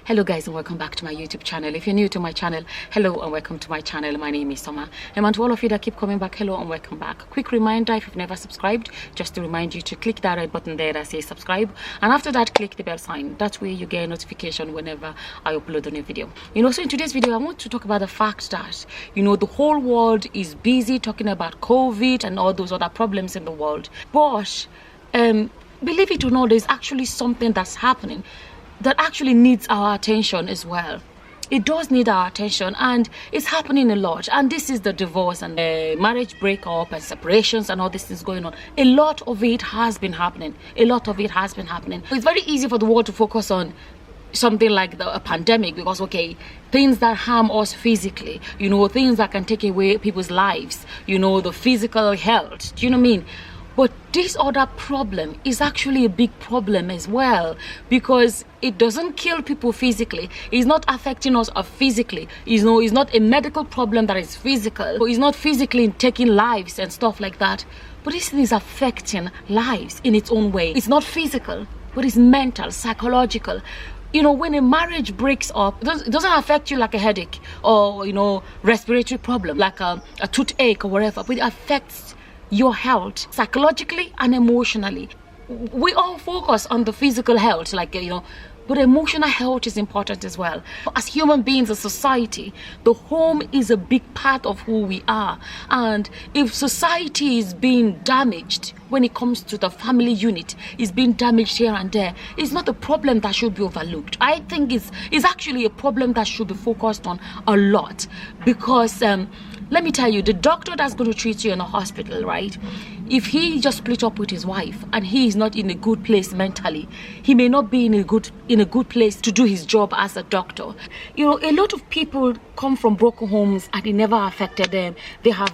Hello guys, and welcome back to my YouTube channel. If you're new to my channel, hello and welcome to my channel. My name is Summer, and to all of you that keep coming back, hello and welcome back. Quick reminder, if you've never subscribed, just to remind you to click that red button there that says subscribe, and after that click the bell sign. That way you get a notification whenever I upload a new video. So in today's video I want to talk about the fact that the whole world is busy talking about COVID and all those other problems in the world, but believe it or not, there's actually something that's happening that actually needs our attention as well. It does need our attention, and it's happening a lot. And this is the divorce and marriage breakup and separations and all these things going on. A lot of it has been happening. It's very easy for the world to focus on something like a pandemic because, okay, things that harm us physically, things that can take away people's lives, the physical health, do you know what I mean? But this other problem is actually a big problem as well, because it doesn't kill people physically. It's not affecting us physically. It's not a medical problem that is physical. It's not physically taking lives and stuff like that. But this thing is affecting lives in its own way. It's not physical, but it's mental, psychological. When a marriage breaks up, it doesn't affect you like a headache or, respiratory problem, like a toothache or whatever, but it affects your health psychologically and emotionally. We all focus on the physical health, but emotional health is important as well. As human beings, as society, the home is a big part of who we are. And if society is being damaged when it comes to the family unit, is being damaged here and there, it's not a problem that should be overlooked. I think it's actually a problem that should be focused on a lot, because let me tell you, the doctor that's going to treat you in a hospital, right? If he just split up with his wife and he is not in a good place mentally, he may not be in a good place to do his job as a doctor. A lot of people come from broken homes and it never affected them. They have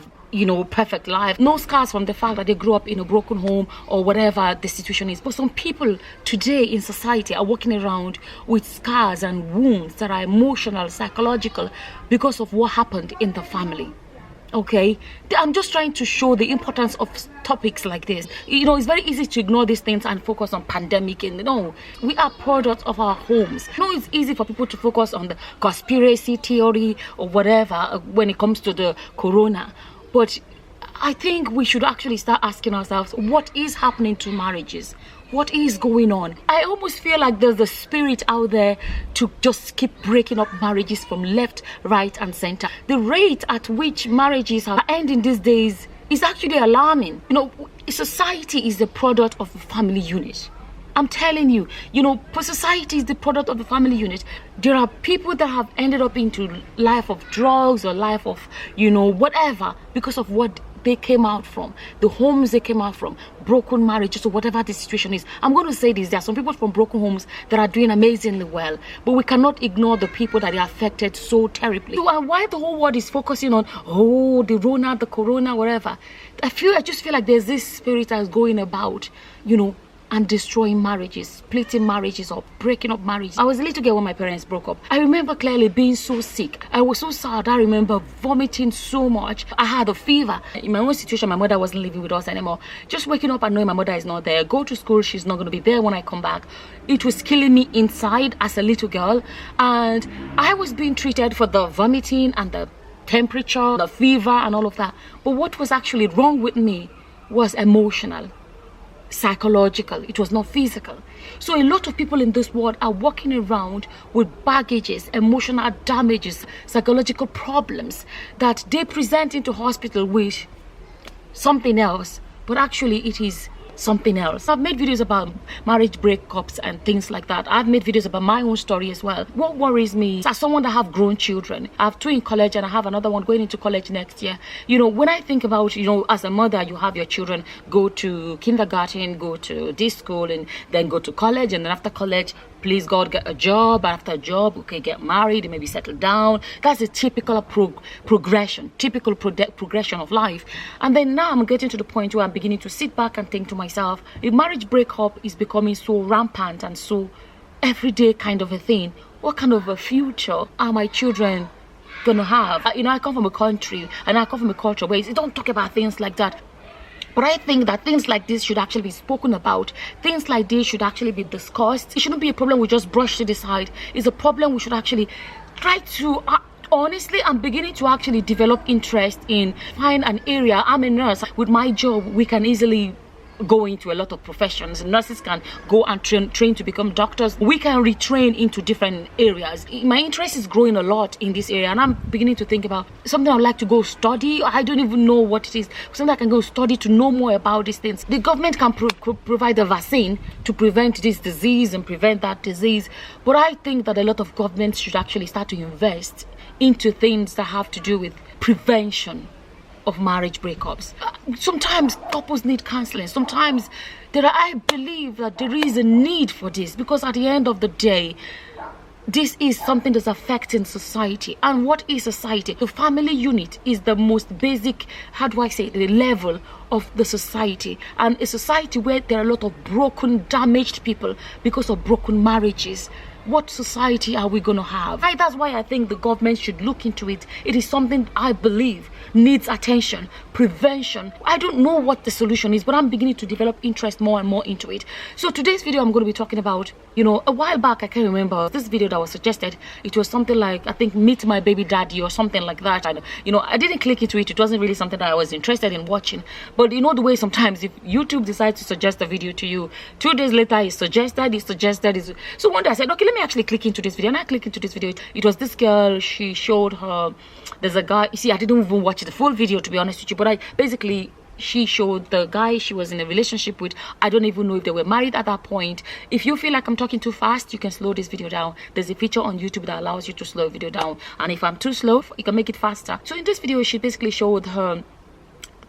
perfect life, no scars from the fact that they grew up in a broken home or whatever the situation is. But some people today in society are walking around with scars and wounds that are emotional, psychological, because of what happened in the family. Okay, I'm just trying to show the importance of topics like this. It's very easy to ignore these things and focus on pandemic, and we are products of our homes. It's easy for people to focus on the conspiracy theory or whatever when it comes to the corona, but I think we should actually start asking ourselves, what is happening to marriages? What is going on? I almost feel like there's a spirit out there to just keep breaking up marriages from left, right and center. The rate at which marriages are ending these days is actually alarming. Society is the product of a family unit. I'm telling you, society is the product of the family unit. There are people that have ended up into life of drugs or life of, whatever, because of what they came out from, the homes they came out from, broken marriages or whatever the situation is. I'm going to say this, there are some people from broken homes that are doing amazingly well, but we cannot ignore the people that are affected so terribly. So why the whole world is focusing on, the Rona, the corona, whatever, I just feel like there's this spirit that's going about, and destroying marriages, splitting marriages up, breaking up marriages. I was a little girl when my parents broke up. I remember clearly being so sick. I was so sad. I remember vomiting so much. I had a fever. In my own situation, my mother wasn't living with us anymore. Just waking up and knowing my mother is not there. Go to school, she's not going to be there when I come back. It was killing me inside as a little girl. And I was being treated for the vomiting and the temperature, the fever and all of that. But what was actually wrong with me was emotional, psychological. It was not physical. So a lot of people in this world are walking around with baggages, emotional damages, psychological problems that they present into hospital with something else, but actually it is something else. I've made videos about marriage breakups and things like that. I've made videos about my own story as well. What worries me, as someone that have grown children, I have 2 in college and I have another one going into college next year. When I think about, as a mother, you have your children go to kindergarten, go to this school, and then go to college, and then after college, please God, get a job, and after a job, okay, get married, maybe settle down. That's a typical progression of life. And then now I'm getting to the point where I'm beginning to sit back and think to myself, if marriage breakup is becoming so rampant and so everyday kind of a thing, what kind of a future are my children gonna have? I come from a country and I come from a culture where they don't talk about things like that. But I think that things like this should actually be spoken about. Things like this should actually be discussed. It shouldn't be a problem we just brush to the side. It's a problem we should actually try to honestly, I'm beginning to actually develop interest in find an area. I'm a nurse. With my job, we can easily go into a lot of professions. Nurses can go and train to become doctors. We can retrain into different areas. My interest is growing a lot in this area, and I'm beginning to think about something I'd like to go study. I don't even know what it is. Something I can go study to know more about these things. The government can provide a vaccine to prevent this disease and prevent that disease, but I think that a lot of governments should actually start to invest into things that have to do with prevention of marriage breakups. Sometimes couples need counseling. Sometimes I believe that there is a need for this, because at the end of the day, this is something that's affecting society. And what is society? The family unit is the most basic, how do I say, the level of the society. And a society where there are a lot of broken, damaged people because of broken marriages. What society are we going to have? That's why I think the government should look into it. It is something I believe needs attention, prevention. I don't know what the solution is, but I'm beginning to develop interest more and more into it. So today's video, I'm going to be talking about, a while back, I can't remember this video that was suggested. It was something like, I think, meet my baby daddy or something like that. And I didn't click into it. It wasn't really something that I was interested in watching. But the way sometimes if YouTube decides to suggest a video to you, 2 days later it's suggested. So one day I said, okay, let me actually click into this video. And I clicked into this video. It was this girl. She showed her, there's a guy. You see, I didn't even watch the full video, to be honest with you, but she showed the guy she was in a relationship with. I don't even know if they were married at that point. If you feel like I'm talking too fast, you can slow this video down. There's a feature on YouTube that allows you to slow a video down, and if I'm too slow, you can make it faster. So in this video, she basically showed her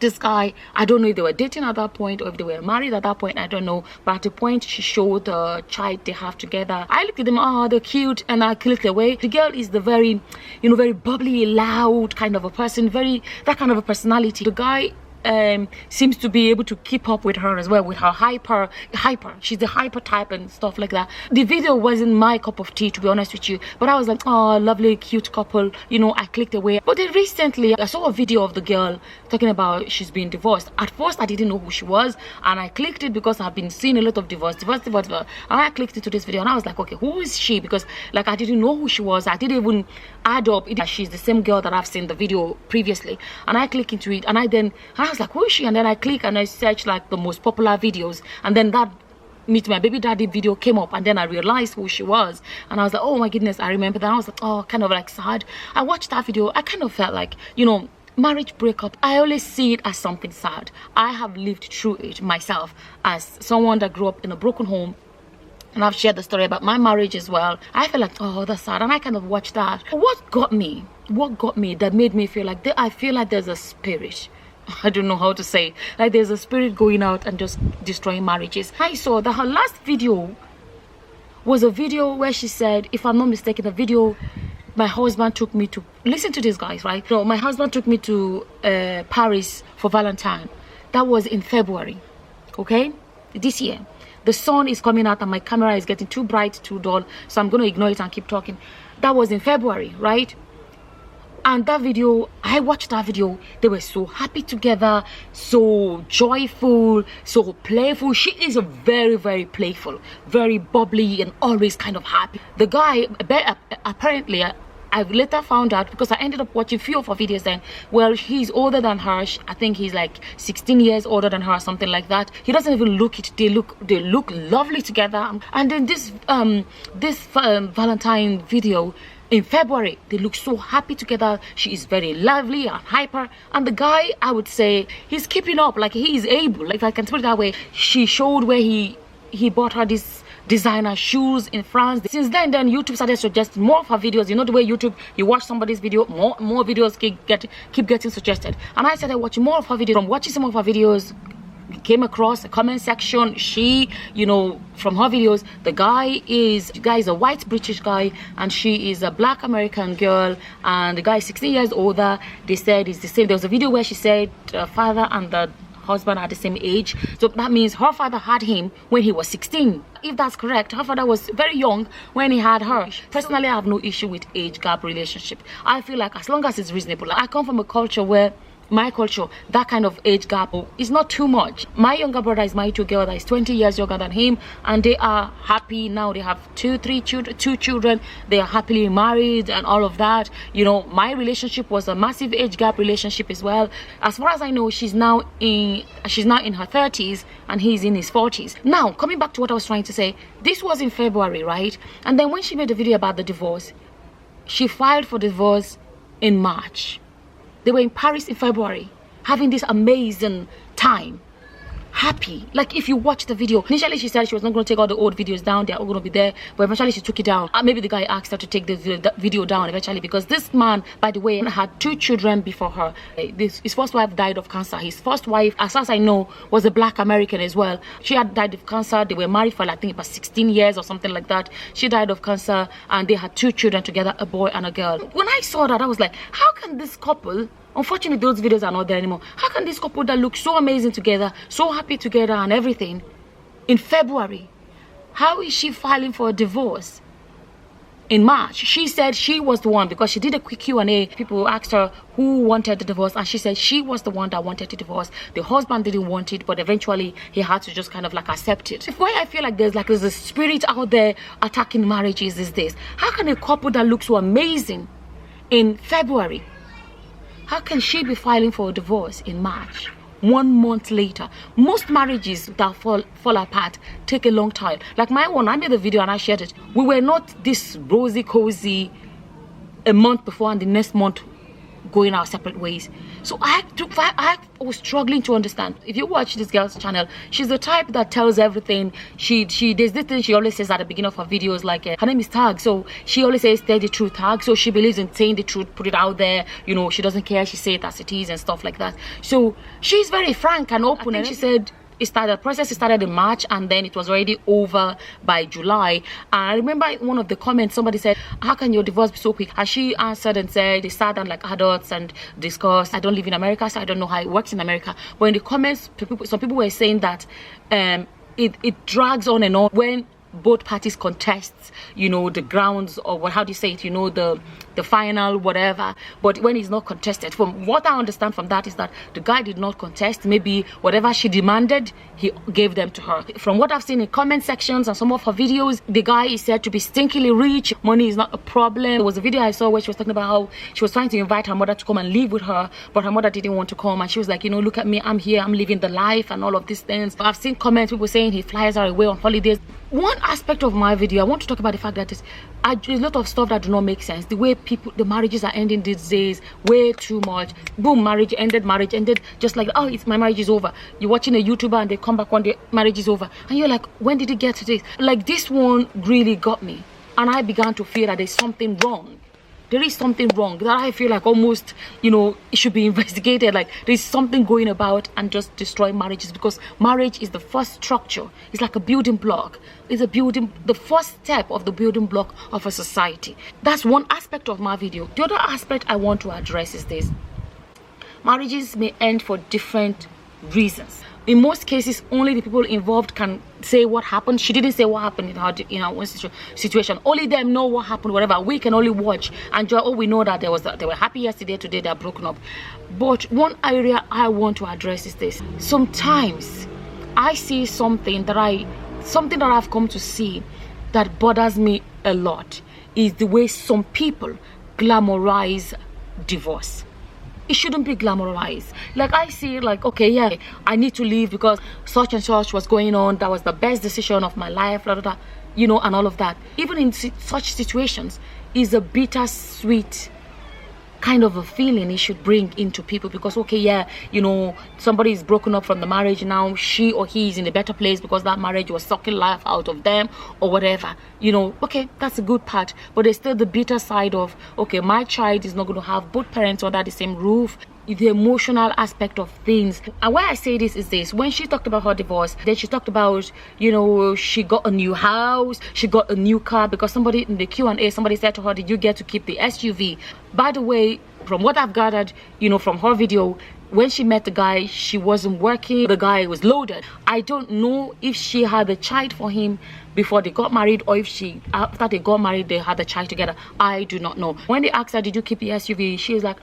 this guy. I don't know if they were dating at that point or if they were married at that point, I don't know, but at the point she showed the child they have together. I looked at them, they're cute, and I clicked away. The girl is the very very bubbly, loud kind of a person, that kind of a personality. The guy seems to be able to keep up with her as well, with her hyper. She's the hyper type and stuff like that. The video wasn't my cup of tea, to be honest with you, but I was like, oh, lovely, cute couple. I clicked away. But then recently I saw a video of the girl talking about she's been divorced. At first I didn't know who she was, and I clicked it because I've been seeing a lot of divorce, and I clicked into this video and I was like, okay, who is she? Because like I didn't know who she was. I didn't even add up she's the same girl that I've seen the video previously. And I click into it, and I was like, who is she? And then I click and I search like the most popular videos, and then that Meet My Baby Daddy video came up, and then I realized who she was, and I was like, oh my goodness, I remember that. I was like, oh, kind of like sad. I watched that video. I kind of felt like, marriage breakup, I always see it as something sad. I have lived through it myself as someone that grew up in a broken home, and I've shared the story about my marriage as well. I feel like, oh, that's sad, and I kind of watched that. What got me that made me feel like I feel like there's a spirit. I don't know how to say, like there's a spirit going out and just destroying marriages. I saw that her last video was a video where she said, if I'm not mistaken, the video, my husband took me to, listen to these guys, right? So my husband took me to Paris for Valentine. That was in February, okay, this year. The sun is coming out and my camera is getting too bright, too dull, so I'm going to ignore it and keep talking. That was in February, right? And that video, I watched that video. They were so happy together, so joyful, so playful. She is a very, very playful, very bubbly, and always kind of happy. The guy, apparently, I later found out, because I ended up watching a few of her videos then, well, he's older than her. I think he's like 16 years older than her, something like that. He doesn't even look it. They look lovely together. And then this Valentine video, in February, they look so happy together. She is very lively and hyper. And the guy, I would say, he's keeping up. Like, he is able, like, I can put it that way. She showed where he bought her this designer shoes in France. Since then YouTube started suggesting more of her videos. The way YouTube, you watch somebody's video, more videos keep getting suggested. And I started watching more of her videos. From watching some of her videos, came across a comment section. She, from her videos, the guy is a white British guy, and she is a black American girl, and the guy is 16 years older. They said it's the same. There was a video where she said father and the husband are the same age, so that means her father had him when he was 16. If that's correct, her father was very young when he had her. Personally, I have no issue with age gap relationship. I feel like as long as it's reasonable. I come from a culture where my culture, that kind of age gap is not too much. My younger brother is married to a girl that is 20 years younger than him, and they are happy now. They have two children. They are happily married and all of that. You know, my relationship was a massive age gap relationship as well. As far as I know, she's now in her 30s and he's in his 40s. Now, coming back to what I was trying to say, this was in February, right? And then when she made a video about the divorce, she filed for divorce in March. They were in Paris in February, having this amazing time, happy. Like, if you watch the video, initially she said she was not going to take all the old videos down, they're all going to be there, but eventually she took it down. Maybe the guy asked her to take the video down eventually, because this man, by the way, had 2 children before her. His first wife died of cancer. His first wife, as far as I know, was a black American as well. She had died of cancer. They were married for, I think, about 16 years or something like that. She died of cancer, and they had 2 children together, a boy and a girl. When I saw that, I was like, how can this couple, unfortunately those videos are not there anymore, how can this couple that look so amazing together, so happy together and everything, in February, how is she filing for a divorce in March? She said she was the one, because she did a quick Q&A. People asked her who wanted the divorce, and she said she was the one that wanted the divorce. The husband didn't want it, but eventually he had to just kind of like accept it. Why I feel like there's a spirit out there attacking marriages is this: how can a couple that looks so amazing in February, how can she be filing for a divorce in March, 1 month later? Most marriages that fall apart take a long time. Like my one, I made a video and I shared it. We were not this rosy cozy a month before and the next month going our separate ways. So I was struggling to understand. If you watch this girl's channel, she's the type that tells everything. There's this thing she always says at the beginning of her videos, like her name is Tag, so she always says tell the truth, Tag. So she believes in saying the truth, put it out there, you know, she doesn't care, she says it as it is and stuff like that. So she's very frank and open. And she said the process started in March, and then it was already over by July. And I remember in one of the comments somebody said, how can your divorce be so quick? And she answered and said they sat down like adults and discussed. I don't live in America, so I don't know how it works in America, but in the comments some people were saying that it drags on and on when both parties contests, you know, the grounds, or how do you say it, you know, the final whatever. But when it's not contested, from what I understand from that is that the guy did not contest. Maybe whatever she demanded, he gave them to her. From what I've seen in comment sections and some of her videos, the guy is said to be stinkily rich. Money is not a problem. There was a video I saw where she was talking about how she was trying to invite her mother to come and live with her, but her mother didn't want to come, and she was like, you know, look at me, I'm here, I'm living the life and all of these things. I've seen comments, people saying he flies her away on holidays. One aspect of my video, I want to talk about the fact that there's a lot of stuff that do not make sense. The way the marriages are ending these days, way too much. Boom, marriage ended, just like, oh, my marriage is over. You're watching a YouTuber and they come back one day, marriage is over. And you're like, when did it get to this? Like, this one really got me. And I began to feel that there's something wrong. There is something wrong that I feel like almost, you know, it should be investigated. Like, there's something going about and just destroying marriages, because marriage is the first structure. It's like a building block. It's the first step of the building block of a society. That's one aspect of my video. The other aspect I want to address is this: marriages may end for different reasons. In most cases, only the people involved can say what happened. She didn't say what happened in her own situation. Only them know what happened, whatever. We can only watch and enjoy. Oh, we know that they were happy yesterday, today they're broken up. But one area I want to address is this: sometimes I see something that I've come to see that bothers me a lot, is the way some people glamorize divorce. It shouldn't be glamorized. Like, I see, like, okay, yeah, I need to leave because such and such was going on, that was the best decision of my life, blah, blah, blah, you know, and all of that. Even in such situations, is a bittersweet kind of a feeling it should bring into people, because, okay, yeah, you know, somebody is broken up from the marriage, now she or he is in a better place because that marriage was sucking life out of them or whatever, you know. Okay, that's a good part, but there's still the bitter side of, okay, my child is not going to have both parents under the same roof. The emotional aspect of things. And why I say this is this: when she talked about her divorce, then she talked about, you know, she got a new house, she got a new car, because somebody in the Q&A, somebody said to her, did you get to keep the SUV? By the way, from what I've gathered, you know, from her video, when she met the guy, she wasn't working. The guy was loaded. I don't know if she had a child for him before they got married, or if after they got married, they had a child together. I do not know. When they asked her, did you keep the SUV? She was like,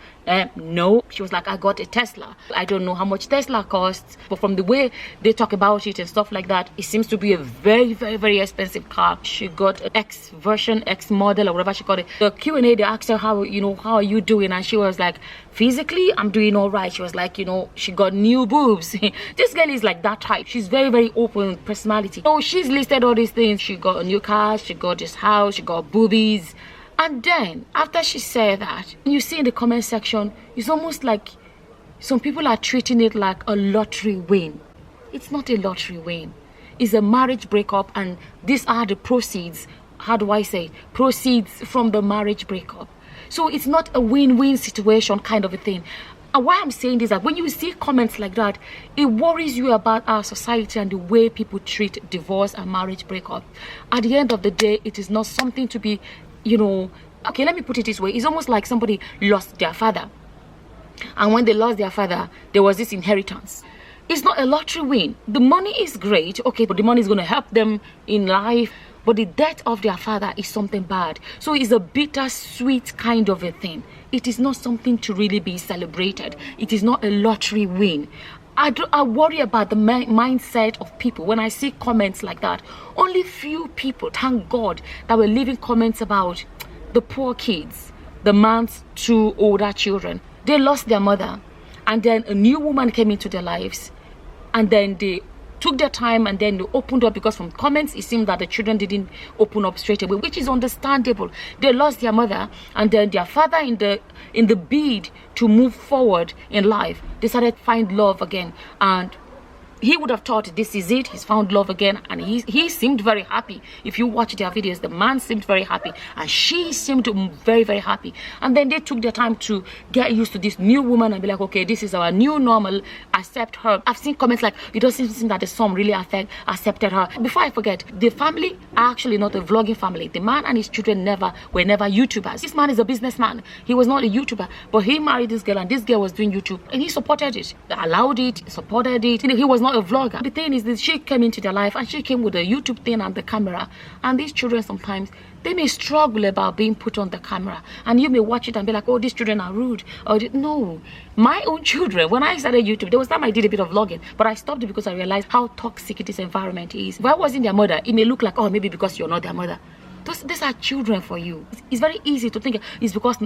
no. She was like, I got a Tesla. I don't know how much Tesla costs, but from the way they talk about it and stuff like that, it seems to be a very, very, very expensive car. She got an X version, X model, or whatever she called it. The Q&A, they asked her, how are you doing? And she was like, physically, I'm doing all right. She was like, she got new boobs. This girl is like that type. She's very, very open personality. So she's listed all these things. She got a new car, she got this house, she got boobies. And then after she said that, you see in the comment section, it's almost like some people are treating it like a lottery win. It's not a lottery win. It's a marriage breakup, and these are the proceeds. How do I say? Proceeds from the marriage breakup. So it's not a win-win situation kind of a thing. And why I'm saying this is that when you see comments like that, it worries you about our society and the way people treat divorce and marriage breakup. At the end of the day, it is not something to be, okay, let me put it this way. It's almost like somebody lost their father. And when they lost their father, there was this inheritance. It's not a lottery win. The money is great, okay, but the money is going to help them in life. But the death of their father is something bad. So it's a bittersweet kind of a thing. It is not something to really be celebrated. It is not a lottery win. I worry about the mindset of people when I see comments like that. Only few people, thank God, that were leaving comments about the poor kids, the man's two older children. They lost their mother, and then a new woman came into their lives, and then they took their time, and then they opened up, because from comments it seemed that the children didn't open up straight away, which is understandable. They lost their mother, and then their father, in the bid to move forward in life, decided to find love again. And he would have thought this is it. He's found love again, and he seemed very happy. If you watch their videos, the man seemed very happy, and she seemed very, very happy. And then they took their time to get used to this new woman and be like, okay, this is our new normal, accept her. I've seen comments like, it doesn't seem that the son really accepted her. Before I forget, the family are actually not a vlogging family. The man and his children were never YouTubers. This man is a businessman. He was not a YouTuber, but he married this girl, and this girl was doing YouTube, and he supported it, allowed it, supported it. He was not a vlogger. The thing is that she came into their life, and she came with a YouTube thing and the camera, and these children sometimes they may struggle about being put on the camera, and you may watch it and be like, oh, these children are rude. Or no, my own children, when I started YouTube, there was time I did a bit of vlogging, but I stopped it because I realized how toxic this environment is. If I wasn't their mother, it may look like, oh, maybe because you're not their mother. These are children for you. It's very easy to think it's because,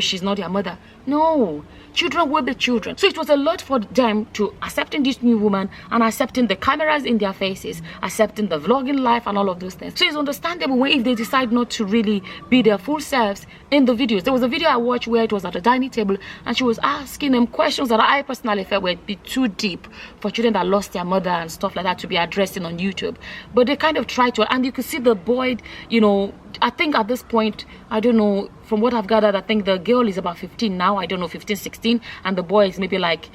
she's not your mother. No, children will be children. So it was a lot for them to accepting this new woman, and accepting the cameras in their faces, accepting the vlogging life and all of those things. So it's understandable if they decide not to really be their full selves in the videos. There was a video I watched where it was at a dining table, and she was asking them questions that I personally felt would be too deep for children that lost their mother and stuff like that to be addressing on YouTube. But they kind of tried to, and you could see the boy, I think at this point, I don't know, from what I've gathered, I think the girl is about 15 now. I don't know, 15, 16, and the boy is maybe like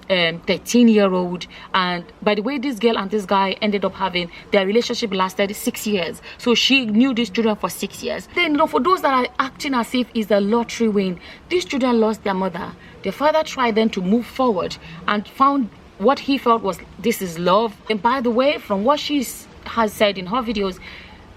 13-year-old. And by the way, this girl and this guy ended up having, their relationship lasted 6 years. So she knew these children for 6 years. Then, for those that are acting as if it's a lottery win, these children lost their mother. Their father tried then to move forward and found what he felt was, this is love. And by the way, from what she has said in her videos,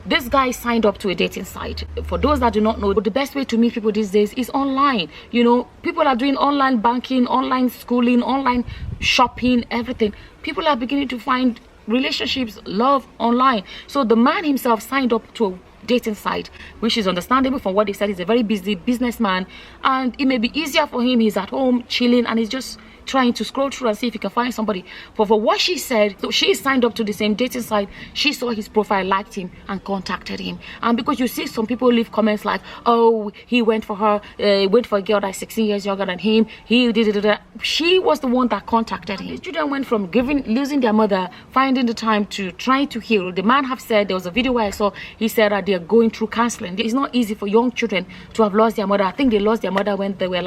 this guy signed up to a dating site. For those that do not know, the best way to meet people these days is online. People are doing online banking, online schooling, online shopping, everything. People are beginning to find relationships, love online. So the man himself signed up to a dating site, which is understandable from what they said. He's a very busy businessman, and it may be easier for him. He's at home chilling, and he's just trying to scroll through and see if he can find somebody. But for what she said, so she signed up to the same dating site. She saw his profile, liked him, and contacted him. And because you see some people leave comments like, oh, he went for her, went for a girl that's 16 years younger than him, he did it. She was the one that contacted him. The children went from losing their mother, finding the time to trying to heal. The man have said, there was a video where I saw, he said that they're going through counseling. It's not easy for young children to have lost their mother. I think they lost their mother when they were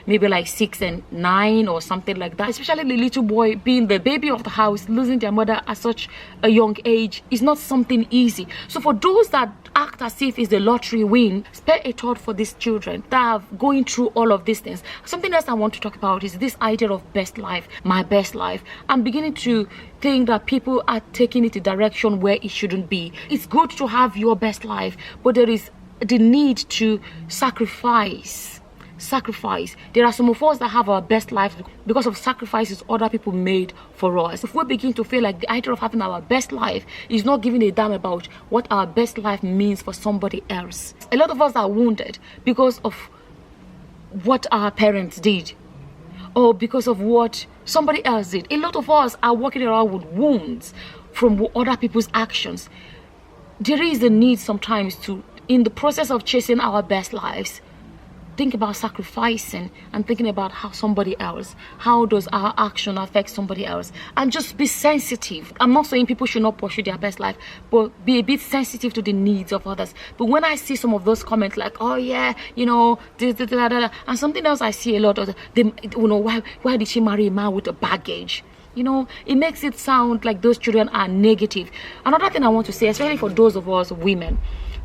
maybe 6 and 9 or something something like that, especially the little boy being the baby of the house, losing their mother at such a young age is not something easy. So for those that act as if it's a lottery win, spare a thought for these children that are going through all of these things. Something else I want to talk about is this idea of best life, my best life. I'm beginning to think that people are taking it a direction where it shouldn't be. It's good to have your best life, but there is the need to sacrifice. There are some of us that have our best life because of sacrifices other people made for us. If we begin to feel like the idea of having our best life is not giving a damn about what our best life means for somebody else, a lot of us are wounded because of what our parents did or because of what somebody else did. A lot of us are walking around with wounds from other people's actions. There is a need sometimes to, in the process of chasing our best lives, think about sacrificing and thinking about how somebody else, how does our action affect somebody else, and just be sensitive. I'm not saying people should not pursue their best life, but be a bit sensitive to the needs of others. But when I see some of those comments like, oh yeah, you know, and something else I see a lot of them, you know, why did she marry a man with a baggage? You know, it makes it sound like those children are negative. Another thing I want to say, especially for those of us women,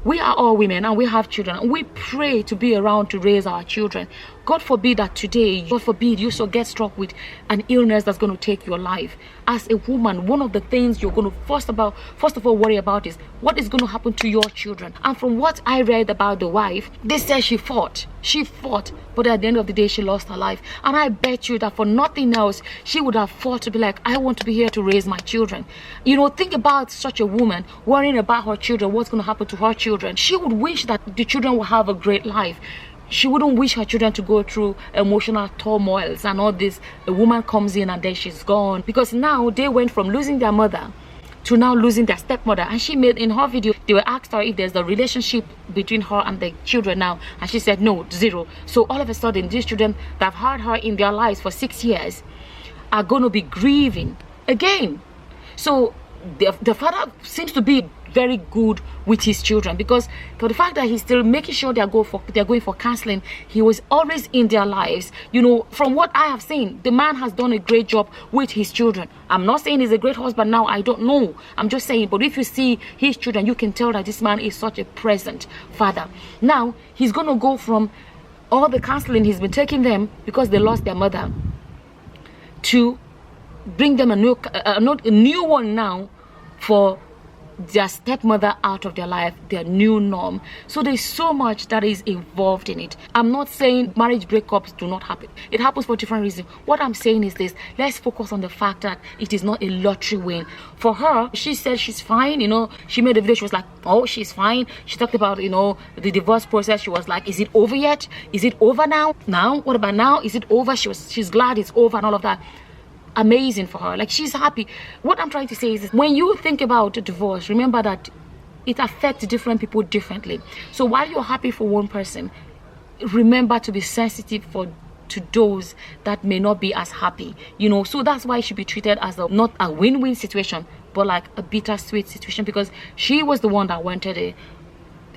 we are all women and we have children, and we pray to be around to raise our children. God forbid that today, God forbid, you so get struck with an illness that's going to take your life. As a woman, one of the things you're going to first of all worry about is what is going to happen to your children. And from what I read about the wife, they said she fought, but at the end of the day she lost her life. And I bet you that for nothing else she would have fought to be like, I want to be here to raise my children. You know, think about such a woman worrying about her children, what's going to happen to her children. She would wish that the children will have a great life. She wouldn't wish her children to go through emotional turmoils and all this. A woman comes in and then she's gone, because now they went from losing their mother to now losing their stepmother. And she made, in her video, they were asked her if there's a relationship between her and the children now, and she said no, zero. So all of a sudden these children that have had her in their lives for 6 years are going to be grieving again. So the father seems to be very good with his children, because for the fact that he's still making sure they're going for counseling, he was always in their lives. You know, from what I have seen, the man has done a great job with his children. I'm not saying he's a great husband now, I don't know, I'm just saying, but if you see his children, you can tell that this man is such a present father. Now he's going to go from all the counseling he's been taking them because they lost their mother to bring them a new one now for their stepmother out of their life, their new norm. So there's so much that is involved in it. I'm not saying marriage breakups do not happen. It happens for different reasons. What I'm saying is this: let's focus on the fact that it is not a lottery win. For her, she said she's fine. You know, she made a video, she was like, oh, she's fine. She talked about, you know, the divorce process. She was like, is it over yet? Is it over now? What about now? Is it over? She's glad it's over and all of that. Amazing for her, like she's happy. What I'm trying to say is this: when you think about a divorce, remember that it affects different people differently. So while you're happy for one person, remember to be sensitive to those that may not be as happy, you know. So that's why it should be treated as not a win-win situation, but like a bittersweet situation, because she was the one that wanted it.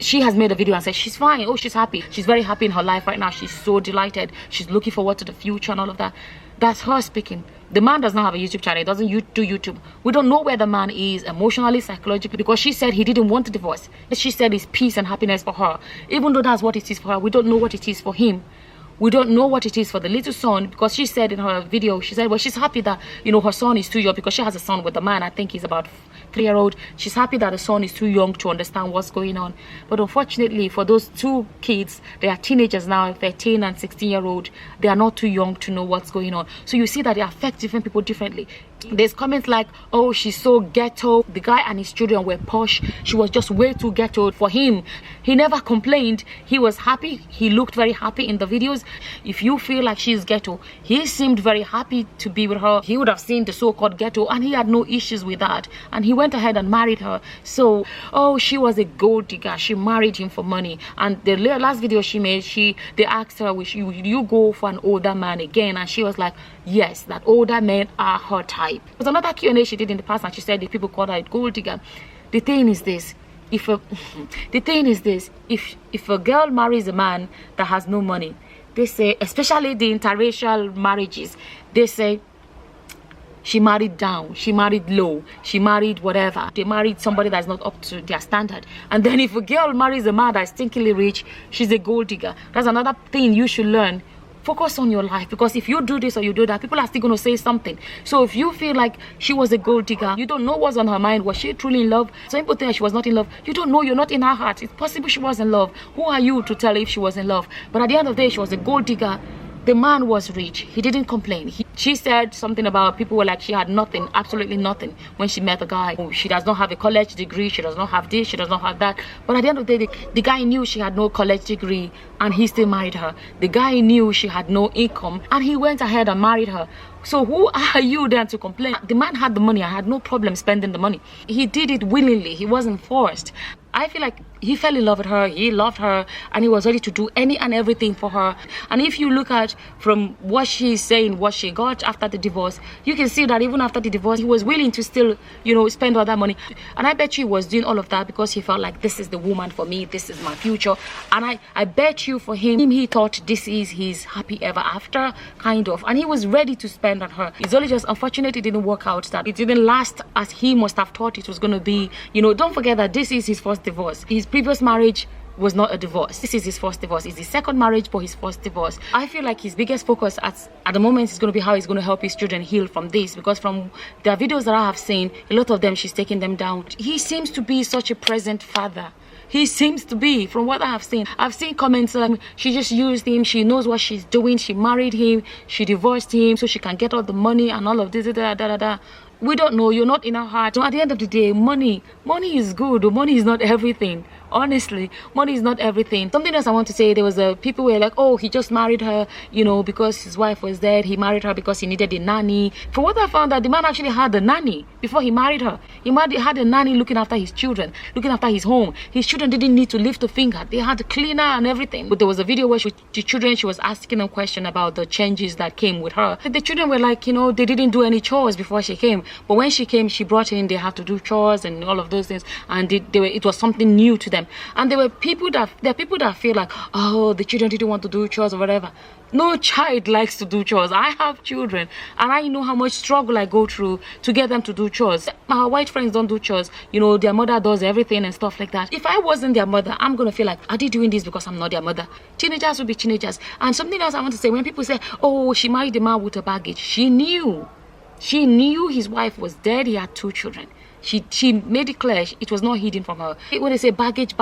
She has made a video and said she's fine. Oh, she's happy. She's very happy in her life right now. She's so delighted. She's looking forward to the future and all of that. That's her speaking. The man does not have a YouTube channel. He doesn't do YouTube. We don't know where the man is emotionally, psychologically, because she said he didn't want the divorce. She said it's peace and happiness for her. Even though that's what it is for her, we don't know what it is for him. We don't know what it is for the little son, because she said in her video, she said, well, she's happy that, you know, her son is too young, because she has a son with the man. I think he's about 3-year-old. She's happy that the son is too young to understand what's going on. But unfortunately for those two kids, they are teenagers now, 13 and 16-year-old. They are not too young to know what's going on. So you see that they affect different people differently. There's comments like, oh, she's so ghetto. The guy and his children were posh. She was just way too ghetto for him. He never complained. He was happy. He looked very happy in the videos. If you feel like she's ghetto, he seemed very happy to be with her. He would have seen the so-called ghetto and he had no issues with that. And he went ahead and married her. So, oh, she was a gold digger. She married him for money. And the last video she made, they asked her, would you go for an older man again? And she was like, yes, that older men are her type. There's another Q&A she did in the past, and she said the people call her a gold digger. The thing is this: if a girl marries a man that has no money, they say, especially the interracial marriages, they say she married down, she married low, she married whatever. They married somebody that's not up to their standard. And then if a girl marries a man that's stinkily rich, she's a gold digger. That's another thing you should learn. Focus on your life, because if you do this or you do that, people are still going to say something. So if you feel like she was a gold digger, you don't know what's on her mind. Was she truly in love? Some people think she was not in love. You don't know. You're not in her heart. It's possible she was in love. Who are you to tell if she was in love? But at the end of the day, she was a gold digger. The man was rich. He didn't complain. She said something about people were like she had nothing, absolutely nothing, when she met the guy. Oh, she does not have a college degree. She does not have this. She does not have that. But at the end of the day, the guy knew she had no college degree and he still married her. The guy knew she had no income and he went ahead and married her. So who are you then to complain? The man had the money. I had no problem spending the money. He did it willingly. He wasn't forced. I feel like he fell in love with her, he loved her, and he was ready to do any and everything for her. And if you look at from what she's saying, what she got after the divorce, you can see that even after the divorce, he was willing to still, you know, spend all that money. And I bet you he was doing all of that because he felt like this is the woman for me, this is my future. And I bet you for him, he thought this is his happy ever after, kind of. And he was ready to spend on her. It's only just unfortunate it didn't work out, that it didn't last as he must have thought it was going to be. You know, don't forget that this is his first divorce. His previous marriage was not a divorce. This is his first divorce. It's his second marriage, but his first divorce. I feel like his biggest focus at the moment is going to be how he's going to help his children heal from this, because from the videos that I have seen, a lot of them, she's taking them down. He seems to be such a present father. He seems to be, from what I have seen. I've seen comments like she just used him, she knows what she's doing, she married him, she divorced him so she can get all the money and all of this, We don't know. You're not in her heart. So at the end of the day, money is good. Money is not everything. Honestly, money is not everything. Something else I want to say, there was people were like, oh, he just married her, you know, because his wife was dead. He married her because he needed a nanny. For what I found, that the man actually had a nanny before he married her. He had a nanny looking after his children, looking after his home. His children didn't need to lift a finger. They had a cleaner and everything. But there was a video where the children, she was asking them a question about the changes that came with her. The children were like, you know, they didn't do any chores before she came. But when she came, she brought in, they had to do chores and all of those things. And it was something new to them. And there are people that feel like, oh, the children didn't want to do chores or whatever. No child likes to do chores. I have children and I know how much struggle I go through to get them to do chores. My white friends don't do chores. You know, their mother does everything and stuff like that. If I wasn't their mother, I'm going to feel like, are they doing this because I'm not their mother? Teenagers will be teenagers. And something else I want to say, when people say, oh, she married a man with a baggage, she knew his wife was dead. He had 2 children. She made it clear it was not hidden from her. When they say baggage,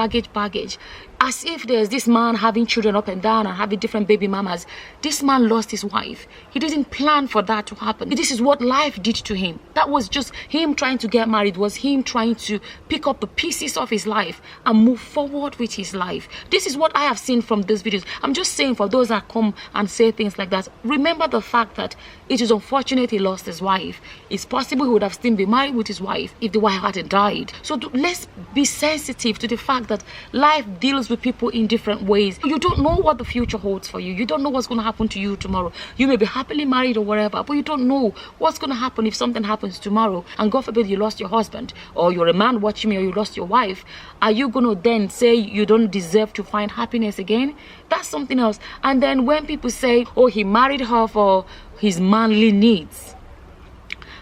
as if there's this man having children up and down and having different baby mamas. This man lost his wife. He didn't plan for that to happen. This is what life did to him. That was just him trying to get married, was him trying to pick up the pieces of his life and move forward with his life. This is what I have seen from these videos. I'm just saying, for those that come and say things like that, remember the fact that it is unfortunate he lost his wife. It's possible he would have still been married with his wife if the wife hadn't died. So let's be sensitive to the fact that life deals with people in different ways. You don't know what the future holds for you. You don't know what's going to happen to you tomorrow. You may be happily married or whatever, but you don't know what's going to happen if something happens tomorrow. And God forbid you lost your husband, or you're a man watching me, or you lost your wife. Are you going to then say you don't deserve to find happiness again? That's something else. And then when people say, oh, he married her for his manly needs,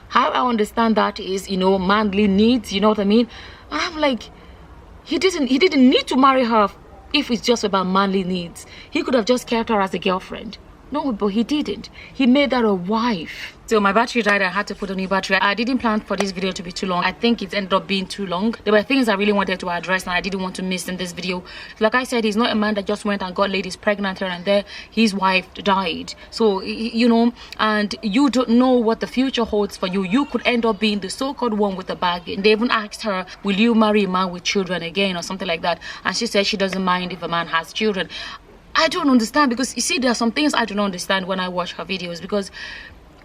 how I understand that is, you know, manly needs, you know what I mean? I'm like, he didn't need to marry her if it's just about manly needs. He could have just kept her as a girlfriend. No, but he didn't. He made her a wife. So my battery died. I had to put a new battery. I didn't plan for this video to be too long. I think it ended up being too long. There were things I really wanted to address and I didn't want to miss in this video. Like I said, he's not a man that just went and got ladies pregnant here and there. His wife died. So, you know, and you don't know what the future holds for you. You could end up being the so-called one with the bag. And they even asked her, will you marry a man with children again or something like that? And she said she doesn't mind if a man has children. I don't understand, because you see, there are some things I don't understand when I watch her videos, because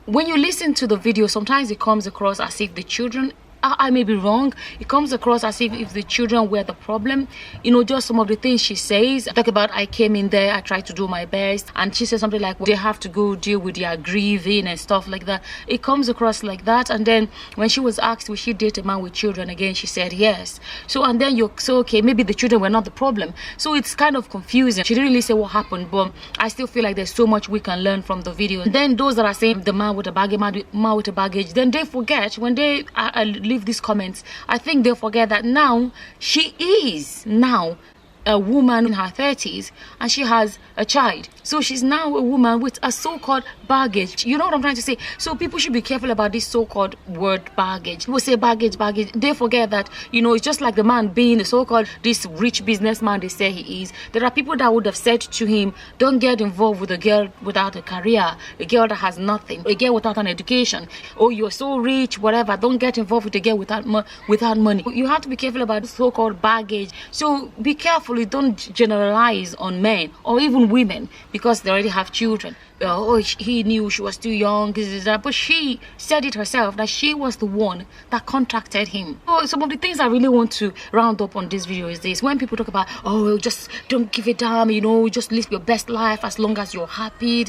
when you listen to the video, sometimes it comes across as if the children I may be wrong. It comes across as if the children were the problem. You know, just some of the things she says. Talk about, I came in there, I tried to do my best. And she says something like, well, they have to go deal with their grieving and stuff like that. It comes across like that. And then when she was asked, will she date a man with children again? She said yes. So, and then you're so, okay, maybe the children were not the problem. So it's kind of confusing. She didn't really say what happened, but I still feel like there's so much we can learn from the video. And then those that are saying the man with a baggage, then they forget when they leave these comments. I think they forget that now she is now a woman in her 30s and she has a child. So she's now a woman with a so-called baggage. You know what I'm trying to say? So people should be careful about this so-called word baggage. People say baggage. They forget that, you know, it's just like the man being the so-called this rich businessman they say he is. There are people that would have said to him, don't get involved with a girl without a career, a girl that has nothing, a girl without an education. Oh, you're so rich, whatever. Don't get involved with a girl without money. You have to be careful about the so-called baggage. So be careful. Don't generalize on men or even women because they already have children. Oh, he knew she was too young, but she said it herself that she was the one that contracted him. So some of the things I really want to round up on this video is this: when people talk about, oh, just don't give a damn, you know, just live your best life as long as you're happy,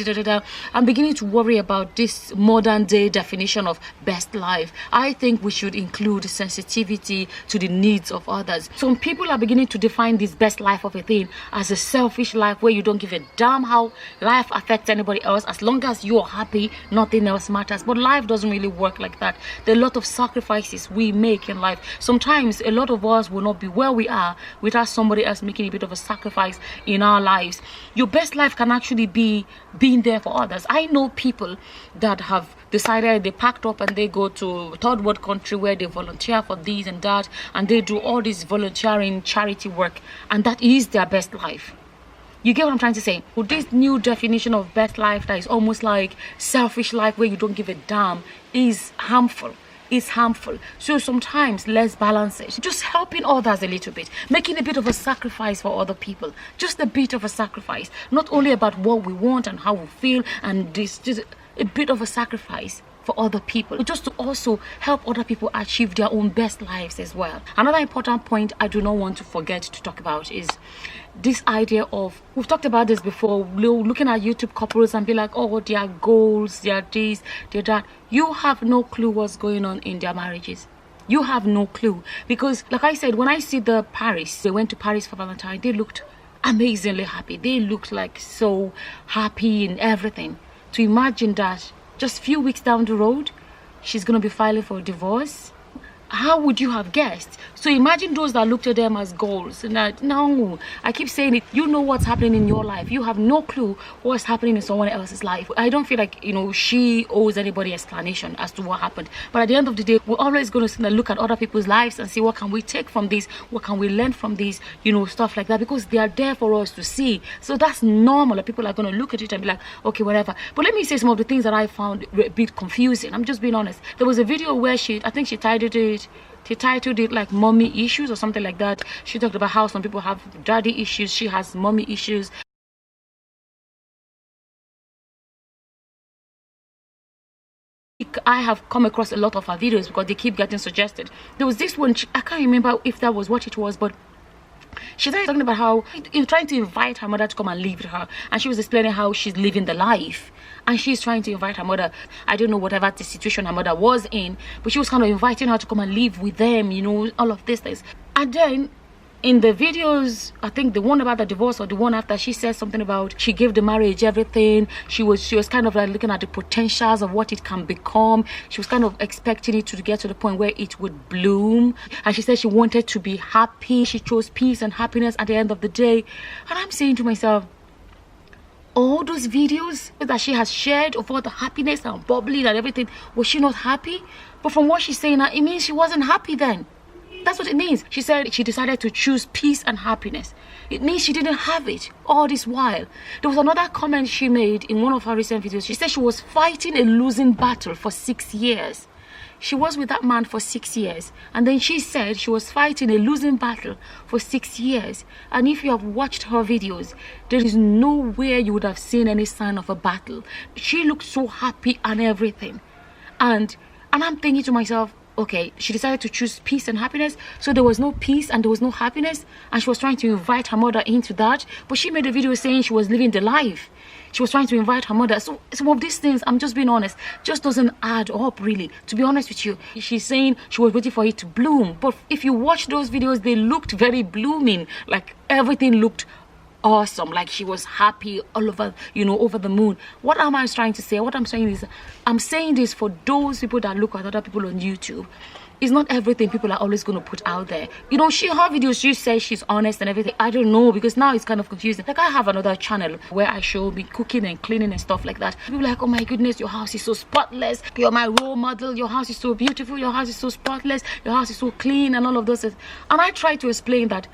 I'm beginning to worry about this modern day definition of best life. I think we should include sensitivity to the needs of others. Some people are beginning to define this best life of a thing as a selfish life where you don't give a damn how life affects anybody else. As long as you're happy, nothing else matters. But life doesn't really work like that. There are a lot of sacrifices we make in life. Sometimes a lot of us will not be where we are without somebody else making a bit of a sacrifice in our lives. Your best life can actually be being there for others. I know people that have decided they packed up and they go to a third world country where they volunteer for this and that, and they do all this volunteering charity work, and that is their best life. You get what I'm trying to say? With this new definition of best life that is almost like selfish life where you don't give a damn is harmful. It's harmful. So sometimes let's balance it. Just helping others a little bit, making a bit of a sacrifice for other people. Just a bit of a sacrifice. Not only about what we want and how we feel, and this, just a bit of a sacrifice for other people, just to also help other people achieve their own best lives as well. Another important point I do not want to forget to talk about is this idea of, we've talked about this before, looking at YouTube couples and be like, oh, their goals, their this, their that. You have no clue what's going on in their marriages. You have no clue, because like I said, when I see they went to Paris for Valentine, they looked amazingly happy. They looked like so happy in everything. To imagine that just a few weeks down the road, she's going to be filing for a divorce. How would you have guessed? So imagine those that looked at them as goals. And no, I keep saying it. You know what's happening in your life. You have no clue what's happening in someone else's life. I don't feel like, you know, she owes anybody explanation as to what happened. But at the end of the day, we're always going to look at other people's lives and see what can we take from this, what can we learn from this, you know, stuff like that, because they are there for us to see. So that's normal. People are going to look at it and be like, okay, whatever. But let me say some of the things that I found a bit confusing. I'm just being honest. There was a video where I think she titled it like mommy issues or something like that. She talked about how some people have daddy issues. She has mommy issues. I have come across a lot of her videos because they keep getting suggested. There was this one, I can't remember if that was what it was, but she started talking about how trying to invite her mother to come and live with her, and she was explaining how she's living the life, and she's trying to invite her mother. I don't know whatever the situation her mother was in, but she was kind of inviting her to come and live with them, you know, all of these things. And then in the videos, I think the one about the divorce or the one after, she said something about she gave the marriage everything. She was kind of like looking at the potentials of what it can become. She was kind of expecting it to get to the point where it would bloom. And she said she wanted to be happy. She chose peace and happiness at the end of the day. And I'm saying to myself, all those videos that she has shared of all the happiness and bubbling and everything, was she not happy? But from what she's saying now, it means she wasn't happy then. That's what it means. She said she decided to choose peace and happiness. It means she didn't have it all this while. There was another comment she made in one of her recent videos. She said she was fighting a losing battle for 6 years. She was with that man for 6 years. And then she said she was fighting a losing battle for 6 years. And if you have watched her videos, there is nowhere you would have seen any sign of a battle. She looked so happy and everything. And I'm thinking to myself, okay, she decided to choose peace and happiness. So there was no peace and there was no happiness, and she was trying to invite her mother into that. But she made a video saying she was living the life. She was trying to invite her mother. So some of these things, I'm just being honest, just doesn't add up really, to be honest with you. She's saying she was waiting for it to bloom, but if you watch those videos, they looked very blooming. Like everything looked awesome, like she was happy all over, you know, over the moon. What am I trying to say? What I'm saying is, I'm saying this for those people that look at other people on YouTube. It's not everything people are always going to put out there. You know, her videos, she says she's honest and everything. I don't know, because now it's kind of confusing. Like, I have another channel where I show me cooking and cleaning and stuff like that. People are like, oh my goodness, your house is so spotless. You're my role model. Your house is so beautiful. Your house is so spotless. Your house is so clean and all of those things. And I try to explain that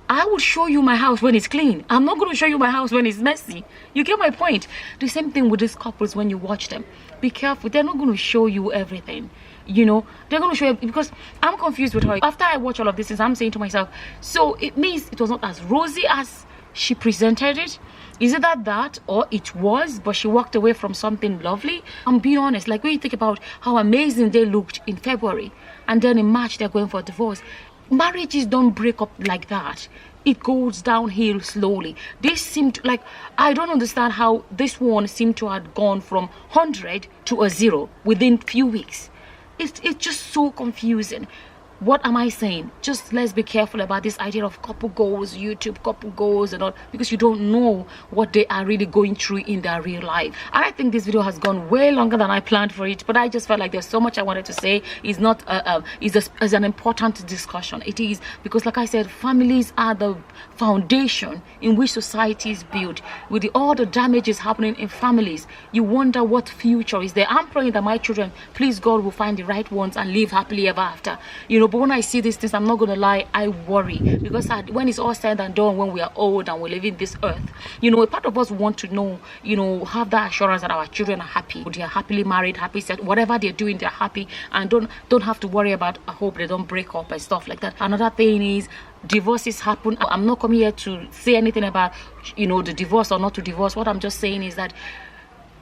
I will show you my house when it's clean. I'm not going to show you my house when it's messy. You get my point? The same thing with these couples when you watch them. Be careful. They're not going to show you everything. You know, they're going to show you, because I'm confused with her. After I watch all of this, I'm saying to myself, so it means it was not as rosy as she presented it. Is it that, or it was, but she walked away from something lovely? I'm being honest. Like, when you think about how amazing they looked in February, and then in March they're going for a divorce. Marriages don't break up like that. It goes downhill slowly. This seemed like, I don't understand how this one seemed to have gone from 100 to a 0 within few weeks. It's just so confusing. What am I saying? Just let's be careful about this idea of couple goals, YouTube couple goals and all, because you don't know what they are really going through in their real life. And I think this video has gone way longer than I planned for it, but I just felt like there's so much I wanted to say. It's not is an important discussion. It is, because like I said, families are the foundation in which society is built. With all the damages happening in families, you wonder what future is there. I'm praying that my children, please God, will find the right ones and live happily ever after. You know, but when I see these things, I'm not gonna lie, I worry, because when it's all said and done, when we are old and we're leaving this earth, you know, a part of us want to know, you know, have that assurance that our children are happy, they are happily married, happy set, whatever they're doing, they're happy, and don't have to worry about, I hope they don't break up and stuff like that. Another thing is, divorces happen. I'm not coming here to say anything about, you know, the divorce or not to divorce. What I'm just saying is that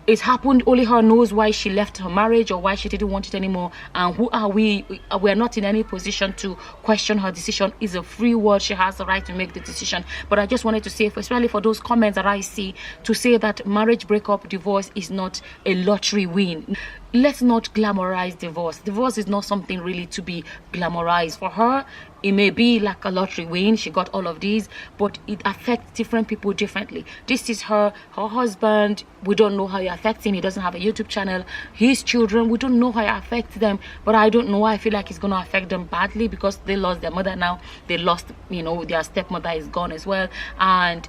it happened. Only her knows why she left her marriage or why she didn't want it anymore. And who are we? We're not in any position to question her decision. It's a free world. She has the right to make the decision. But I just wanted to say, especially for those comments that I see, to say that marriage breakup, divorce is not a lottery win. Let's not glamorize divorce. Divorce is not something really to be glamorized. For her, it may be like a lottery win. She got all of these, but it affects different people differently. This is her husband. We don't know how it affects him. He doesn't have a YouTube channel. His children, we don't know how it affects them. But I don't know. I feel like it's going to affect them badly, because they lost their mother now. They lost, you know, their stepmother is gone as well. And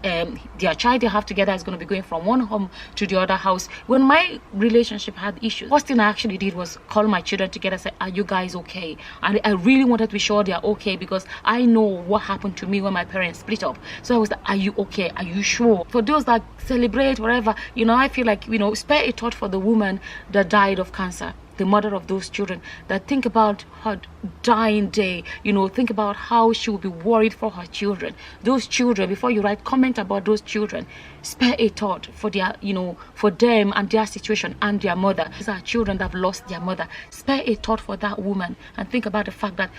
their child they have together is going to be going from one home to the other house. When my relationship had issues, first thing I actually did was call my children together and say, are you guys okay? And I really wanted to be sure they're okay, because I know what happened to me when my parents split up. So I was like, are you okay? Are you sure? For those that celebrate whatever, you know, I feel like, you know, spare a thought for the woman that died of cancer, the mother of those children, that think about her dying day, you know, think about how she will be worried for her children. Those children, before you write comment about those children, spare a thought for their, you know, for them and their situation and their mother. These are children that have lost their mother. Spare a thought for that woman and think about the fact that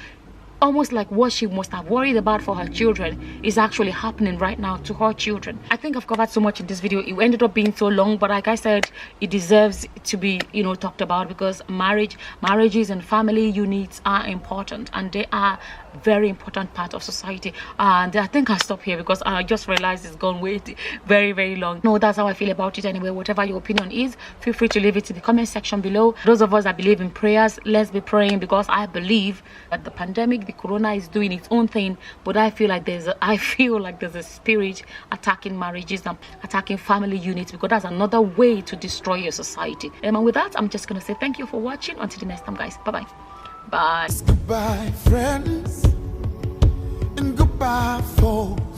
almost like what she must have worried about for her children is actually happening right now to her children. I think I've covered so much in this video. It ended up being so long, but like I said, it deserves to be, you know, talked about, because marriages and family units are important, and they are very important part of society. And I think I'll stop here, because I just realized it's gone way very, very long. No, that's how I feel about it anyway. Whatever your opinion is, feel free to leave it in the comment section below. Those of us that believe in prayers, let's be praying, because I believe that the pandemic, the corona, is doing its own thing, but I feel like there's a spirit attacking marriages and attacking family units, because that's another way to destroy your society. And with that, I'm just gonna say thank you for watching. Until the next time, guys. Bye bye. Goodbye, friends, and goodbye, folks.